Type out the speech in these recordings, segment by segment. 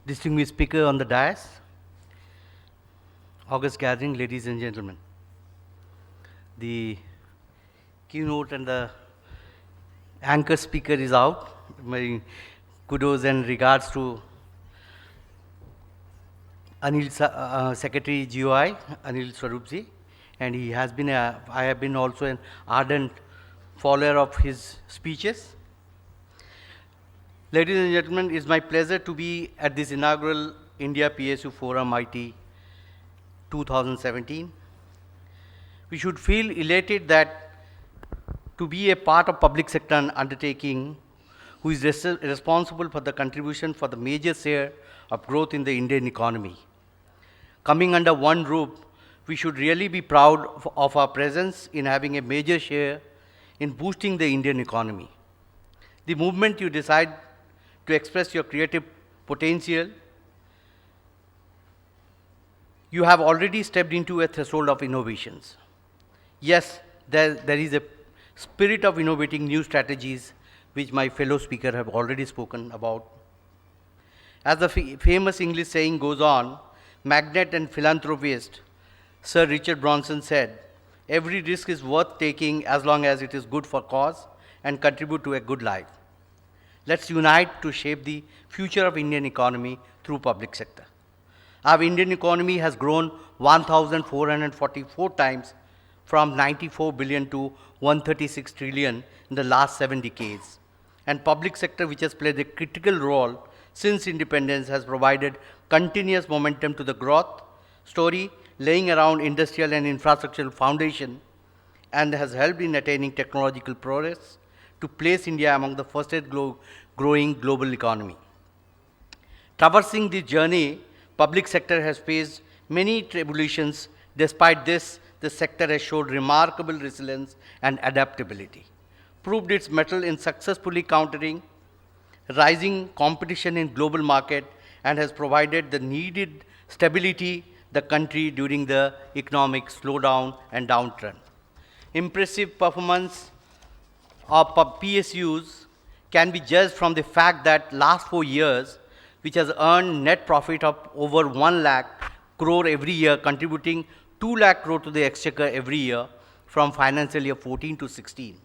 distinguished speaker on the dais, august gathering, ladies and gentlemen. The keynote and the anchor speaker is out. My kudos and regards to Secretary GOI, Anil Swarupji, and he has been I have been also an ardent follower of his speeches. Ladies and gentlemen, it's my pleasure to be at this inaugural India PSU Forum IT 2017. We should feel elated that to be a part of public sector undertaking who is responsible for the contribution for the major share of growth in the Indian economy. Coming under one roof, we should really be proud of our presence in having a major share in boosting the Indian economy. The moment you decide to express your creative potential, you have already stepped into a threshold of innovations. Yes, there is a spirit of innovating new strategies which my fellow speaker have already spoken about. As the famous English saying goes on, magnate and philanthropist Sir Richard Branson said, "Every risk is worth taking as long as it is good for cause and contribute to a good life." Let's unite to shape the future of Indian economy through public sector. Our Indian economy has grown 1,444 times from 94 billion to 136 trillion in the last 7 decades. And public sector, which has played a critical role since independence, has provided continuous momentum to the growth story, laying around industrial and infrastructural foundation, and has helped in attaining technological progress to place India among the fastest growing global economy. Traversing this journey, public sector has faced many tribulations. Despite this, the sector has showed remarkable resilience and adaptability, proved its mettle in successfully countering rising competition in global market, and has provided the needed stability the country during the economic slowdown and downturn. Impressive performance of PSUs can be judged from the fact that last 4 years, which has earned net profit of over 1 lakh crore every year, contributing 2 lakh crore to the exchequer every year from financial year 14 to 16.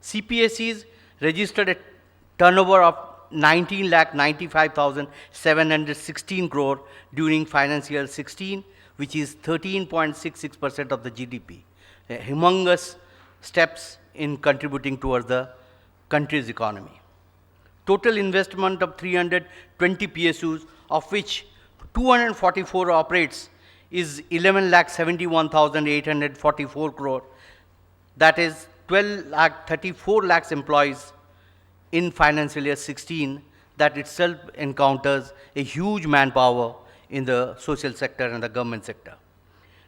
CPSEs registered a turnover of 19,95,716 crore during financial year 16, which is 13.66% of the GDP. Humongous steps in contributing towards the country's economy. Total investment of 320 PSUs, of which 244 operates, is 11,71,844 crore. That is 34 lakhs employees in financial year 16. That itself encounters a huge manpower in the social sector and the government sector.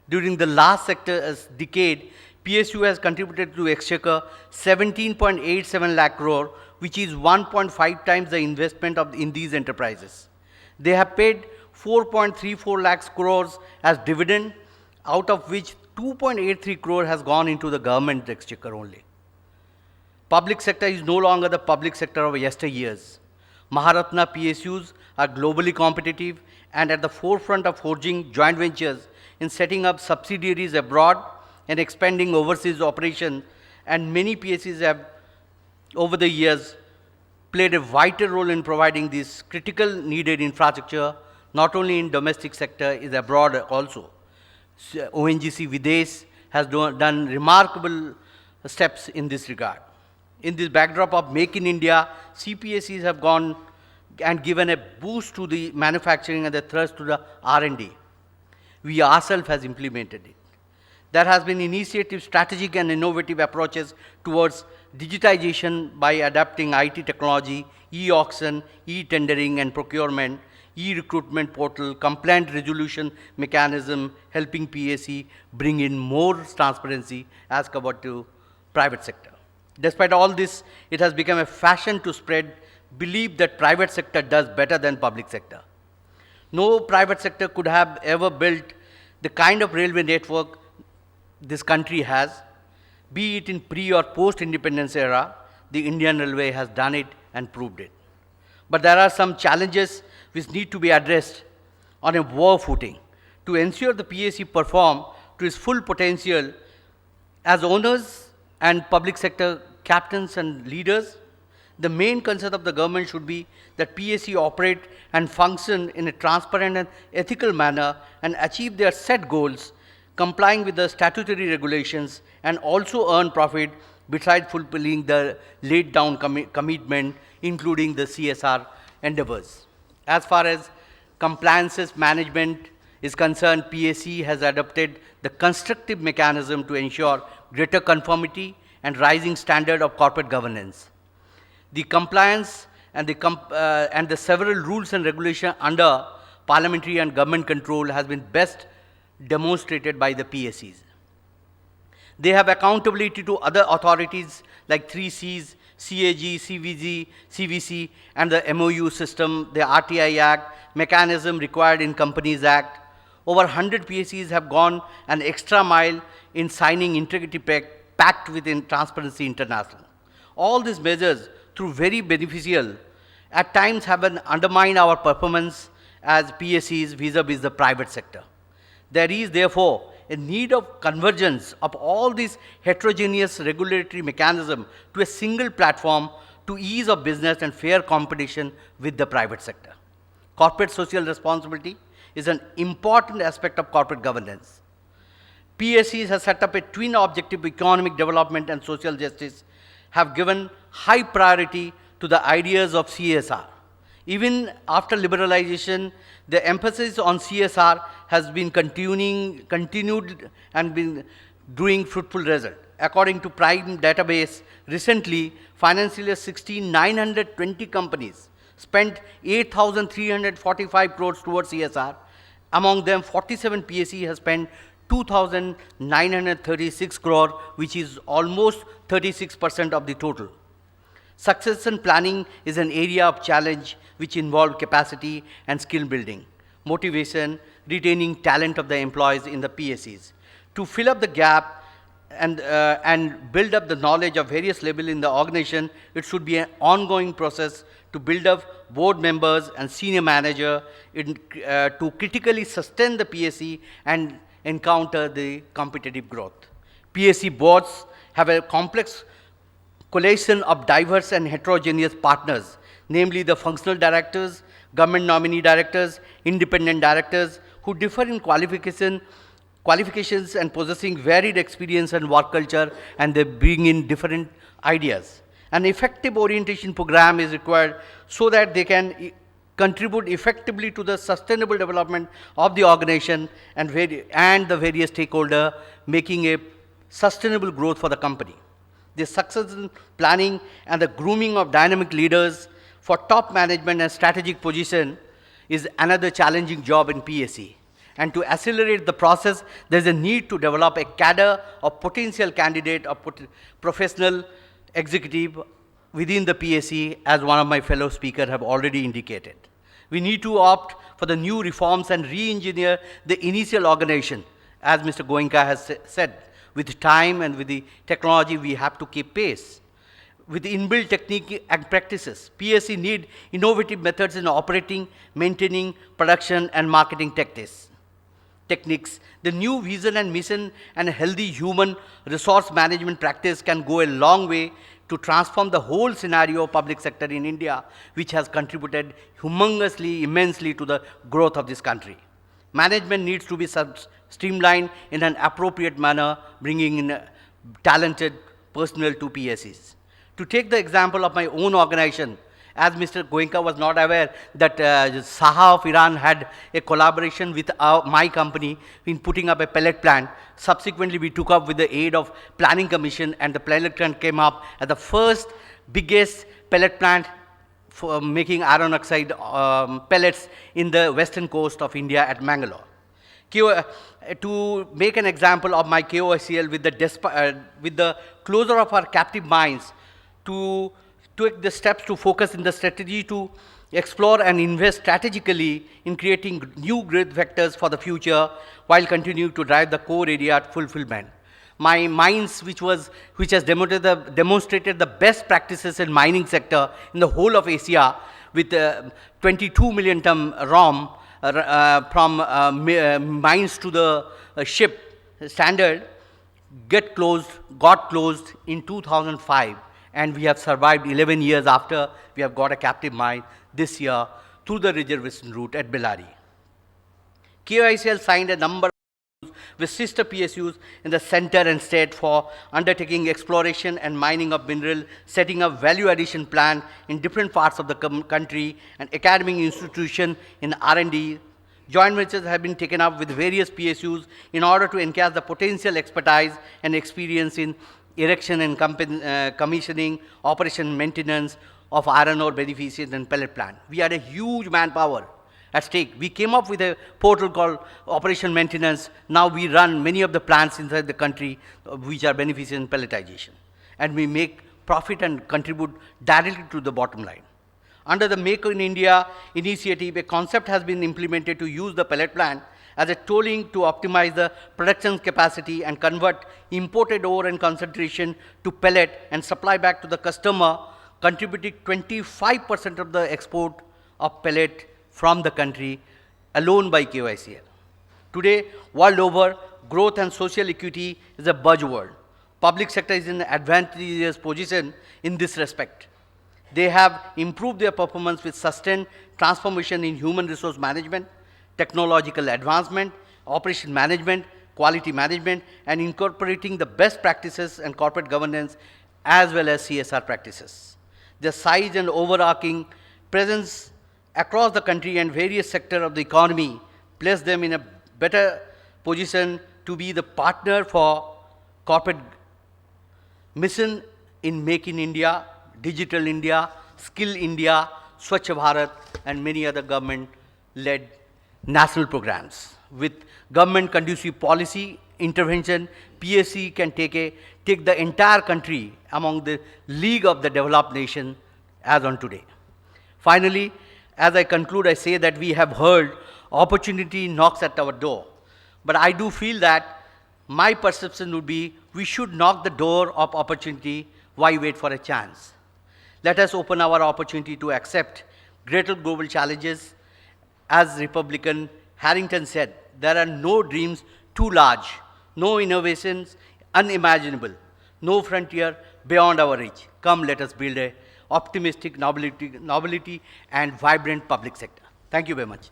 During the last decade, PSU has contributed to exchequer 17.87 lakh crore, which is 1.5 times the investment in these enterprises. They have paid 4.34 lakhs crores as dividend, out of which 2.83 crore has gone into the government exchequer only. Public sector is no longer the public sector of yesteryears. Maharatna PSUs are globally competitive and at the forefront of forging joint ventures in setting up subsidiaries abroad and expanding overseas operations, and many PSUs have, over the years, played a vital role in providing this critical needed infrastructure, not only in domestic sector, is abroad also. ONGC Videsh has done remarkable steps in this regard. In this backdrop of Make in India, CPSEs have gone and given a boost to the manufacturing and the thrust to the R&D. We ourselves has implemented it. There has been initiative, strategic and innovative approaches towards digitization by adapting IT technology, e-auction, e-tendering and procurement, e-recruitment portal, complaint resolution mechanism, helping PSE bring in more transparency as compared to private sector. Despite all this, it has become a fashion to spread belief that private sector does better than public sector. No private sector could have ever built the kind of railway network this country has, be it in pre or post-independence era. The Indian Railway has done it and proved it. But there are some challenges which need to be addressed on a war footing to ensure the PSU perform to its full potential as owners and public sector captains and leaders. The main concern of the government should be that PSU operate and function in a transparent and ethical manner and achieve their set goals, complying with the statutory regulations, and also earn profit besides fulfilling the laid down commitment, including the CSR endeavors. As far as compliances management is concerned, PSE has adopted the constructive mechanism to ensure greater conformity and rising standard of corporate governance. The compliance and the several rules and regulations under parliamentary and government control has been best demonstrated by the PSEs. They have accountability to other authorities like 3Cs, CAG, CVG, CVC, and the MOU system, the RTI Act, mechanism required in Companies Act. Over 100 PSEs have gone an extra mile in signing integrity pact within Transparency International. All these measures, through very beneficial, at times have undermined our performance as PSEs vis-a-vis the private sector. There is therefore a need of convergence of all these heterogeneous regulatory mechanisms to a single platform to ease of business and fair competition with the private sector. Corporate social responsibility is an important aspect of corporate governance. PSEs has set up a twin objective: economic development and social justice, have given high priority to the ideas of CSR. Even after liberalization, the emphasis on CSR has been continued and been doing fruitful result. According to Prime database, recently, financial year 16, 920 companies spent 8,345 crores towards CSR. Among them, 47 PSE has spent 2,936 crore, which is almost 36% of the total. Succession planning is an area of challenge which involves capacity and skill building, motivation, retaining talent of the employees in the PSEs. To fill up the gap and build up the knowledge of various levels in the organization, it should be an ongoing process to build up board members and senior manager to critically sustain the PSE and encounter the competitive growth. PSE boards have a complex collation of diverse and heterogeneous partners, namely the functional directors, government nominee directors, independent directors, who differ in qualifications and possessing varied experience and work culture, and they bring in different ideas. An effective orientation program is required so that they can contribute effectively to the sustainable development of the organization and the various stakeholders, making a sustainable growth for the company. The succession planning and the grooming of dynamic leaders for top management and strategic position is another challenging job in PSE. And to accelerate the process, there is a need to develop a cadre of potential candidate or professional executive within the PSE, as one of my fellow speakers have already indicated. We need to opt for the new reforms and re-engineer the initial organization, as Mr. Goenka has said. With time and with the technology, we have to keep pace. With inbuilt technique and practices, PSE need innovative methods in operating, maintaining, production, and marketing techniques. The new vision and mission and healthy human resource management practice can go a long way to transform the whole scenario of public sector in India, which has contributed humongously, immensely to the growth of this country. Management needs to be streamlined in an appropriate manner, bringing in talented personnel to PSEs. To take the example of my own organization, as Mr. Goenka was not aware that Saha of Iran had a collaboration with my company in putting up a pellet plant. Subsequently, we took up with the aid of Planning Commission, and the pellet plant came up as the first biggest pellet plant for making iron oxide pellets in the western coast of India at Mangalore. To make an example of my KIOCL with the closure of our captive mines, to take the steps to focus in the strategy to explore and invest strategically in creating new growth vectors for the future while continuing to drive the core area fulfillment. My mines, which has demonstrated the best practices in mining sector in the whole of Asia, with 22 million ton ROM from mines to the ship standard got closed in 2005, and we have survived 11 years after we have got a captive mine this year through the reservation route at Bellary. KIOCL signed a number with sister PSUs in the center and state for undertaking exploration and mining of mineral, setting up value addition plant in different parts of the country, and academic institution in R&D. Joint ventures have been taken up with various PSUs in order to enhance the potential expertise and experience in erection and commissioning, operation, maintenance of iron ore beneficiation and pellet plant. We had a huge manpower at stake. We came up with a portal called Operation Maintenance. Now we run many of the plants inside the country which are beneficiation and pelletization. And we make profit and contribute directly to the bottom line. Under the Make in India initiative, a concept has been implemented to use the pellet plant as a tooling to optimize the production capacity and convert imported ore and concentration to pellet and supply back to the customer, contributing 25% of the export of pellet from the country alone by KIOCL. Today, world over, growth and social equity is a buzzword. Public sector is in an advantageous position in this respect. They have improved their performance with sustained transformation in human resource management, technological advancement, operation management, quality management, and incorporating the best practices and corporate governance as well as CSR practices. Their size and overarching presence across the country and various sectors of the economy place them in a better position to be the partner for corporate mission in Make in India, Digital India, Skill India, Swachh Bharat, and many other government-led national programs. With government-conducive policy intervention, PSC can take the entire country among the league of the developed nation as on today. Finally, as I conclude, I say that we have heard opportunity knocks at our door. But I do feel that my perception would be we should knock the door of opportunity. Why wait for a chance? Let us open our opportunity to accept greater global challenges. As Republican Harrington said, there are no dreams too large, no innovations unimaginable, no frontier beyond our reach. Come, let us build a optimistic, nobility and vibrant public sector. Thank you very much.